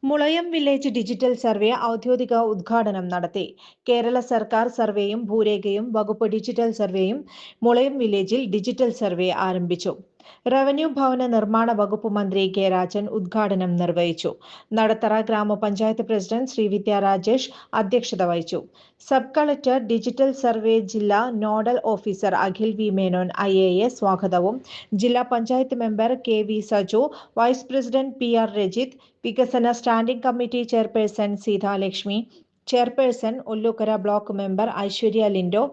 Mulayam village digital survey ഔദ്യോഗിക ഉദ്ഘാടനം നടത്തി. കേരള സർക്കാർ സർവേയും ഭൂരേഖയും വകുപ്പ് ഡിജിറ്റൽ സർവേയും മുളയം വില്ലേജിൽ ഡിജിറ്റൽ സർവേ ആരംഭിച്ചു. റവന്യൂ ഭവന നിർമ്മാണ വകുപ്പ് മന്ത്രി കെ രാജൻ ഉദ്ഘാടനം നിർവഹിച്ചു. നടത്തറ ഗ്രാമപഞ്ചായത്ത് പ്രസിഡന്റ് ശ്രീവിദ്യ രാജേഷ് അധ്യക്ഷത വഹിച്ചു. സബ് കളക്ടർ ഡിജിറ്റൽ സർവേ ജില്ലാ nodal officer Akhil V Menon IAS സ്വാഗതവും ജില്ലാ panchayat member KV Saju, vice president PR Rajith, വികസന standing committee chairperson Seethalakshmi, chairperson Ollukkara block member Aishwarya Lindo,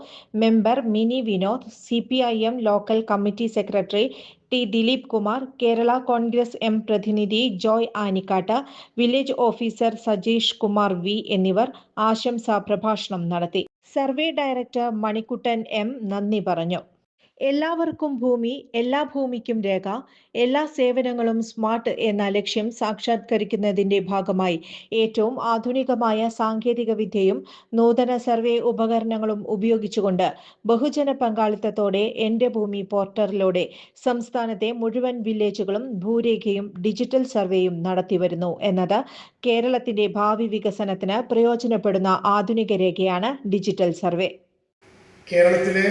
member Mini Vinod, CPIM local committee secretary T Dileep Kumar, Kerala Congress M പ്രതിനിധി Joy Anikkattu, village officer Sajeesh Kumar V എന്നിവർ ആശംസാ പ്രഭാഷണം നടത്തി. സർവേ ഡയറക്ടർ മണിക്കുട്ടൻ M നന്ദി പറഞ്ഞു. എല്ലാവർക്കും ഭൂമി, എല്ലാ ഭൂമിക്കും രേഖ, എല്ലാ സേവനങ്ങളും സ്മാർട്ട് എന്ന ലക്ഷ്യം സാക്ഷാത്കരിക്കുന്നതിന്റെ ഭാഗമായി ഏറ്റവും ആധുനികമായ സാങ്കേതിക വിദ്യയും നൂതന സർവേ ഉപകരണങ്ങളും ഉപയോഗിച്ചുകൊണ്ട് ബഹുജന പങ്കാളിത്തത്തോടെ എന്റെ ഭൂമി പോർട്ടലിലൂടെ സംസ്ഥാനത്തെ മുഴുവൻ വില്ലേജുകളും ഭൂരേഖയും ഡിജിറ്റൽ സർവേയും നടത്തിവരുന്നു എന്നത് കേരളത്തിന്റെ ഭാവി വികസനത്തിന് പ്രയോജനപ്പെടുന്ന ആധുനിക രേഖയാണ് ഡിജിറ്റൽ സർവേ. കേരളത്തിലെ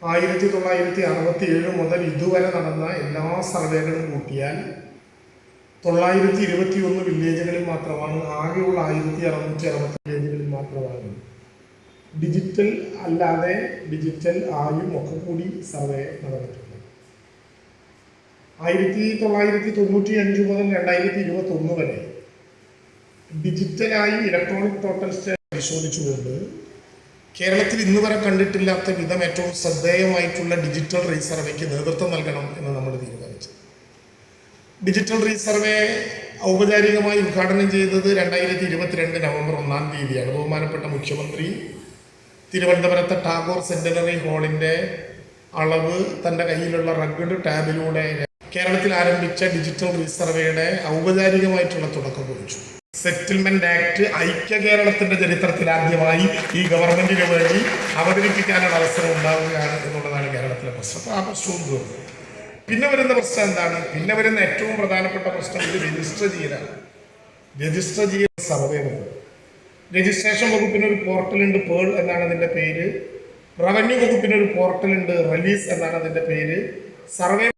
1967 മുതൽ ഇതുവരെ നടന്ന എല്ലാ സർവേകളും കൂട്ടിയാൽ 921 വില്ലേജുകളിൽ മാത്രമാണ്, ആകെയുള്ള 1660 വില്ലേജുകളിൽ മാത്രമാണ് ഡിജിറ്റൽ അല്ലാതെ ഡിജിറ്റൽ ആയും ഒക്കെ കൂടി സർവേ നടന്നിട്ടുണ്ട്. 1995 മുതൽ 2021 വരെ ഡിജിറ്റലായി ഇലക്ട്രോണിക് ടോട്ടൽ സ്റ്റേറ്റ് പരിശോധിച്ചുകൊണ്ട് കേരളത്തിൽ ഇന്ന് വരെ കണ്ടിട്ടില്ലാത്ത വിധം ഏറ്റവും ശ്രദ്ധേയമായിട്ടുള്ള ഡിജിറ്റൽ റീസർവേക്ക് നേതൃത്വം നൽകണം എന്ന് നമ്മൾ തീരുമാനിച്ചു. ഡിജിറ്റൽ റീസർവേ ഔപചാരികമായി ഉദ്ഘാടനം ചെയ്തത് 2022 നവംബർ 1-ാം തീയതിയാണ്. ബഹുമാനപ്പെട്ട മുഖ്യമന്ത്രി തിരുവനന്തപുരത്തെ ടാഗോർ സെന്റിനറി ഹാളിൻ്റെ അളവ് തൻ്റെ കയ്യിലുള്ള റഗ്ഗഡ് ടാബിലൂടെ കേരളത്തിൽ ആരംഭിച്ച ഡിജിറ്റൽ റീസർവേയുടെ ഔപചാരികമായിട്ടുള്ള തുടക്കം കുറിച്ചു. സെറ്റിൽമെന്റ് ആക്ട് ഐക്യ കേരളത്തിന്റെ ചരിത്രത്തിൽ ആദ്യമായി ഈ ഗവൺമെന്റിന് വേണ്ടി അവതരിപ്പിക്കാനുള്ള അവസരം ഉണ്ടാവുകയാണ് എന്നുള്ളതാണ് കേരളത്തിലെ പ്രശ്നം. അപ്പോൾ ആ പ്രശ്നവും തീർന്നു. പിന്നെ വരുന്ന പ്രശ്നം എന്താണ്? പിന്നെ വരുന്ന ഏറ്റവും പ്രധാനപ്പെട്ട പ്രശ്നം ഇത് രജിസ്റ്റർ ചെയ്യലാണ്. രജിസ്റ്റർ ചെയ്യൽ സർവേ ഉണ്ട്. രജിസ്ട്രേഷൻ വകുപ്പിനൊരു പോർട്ടലുണ്ട്, പേൾ എന്നാണ് അതിൻ്റെ പേര്. റവന്യൂ വകുപ്പിനൊരു പോർട്ടലുണ്ട്, റിലീസ് എന്നാണ് അതിൻ്റെ പേര്. സർവേ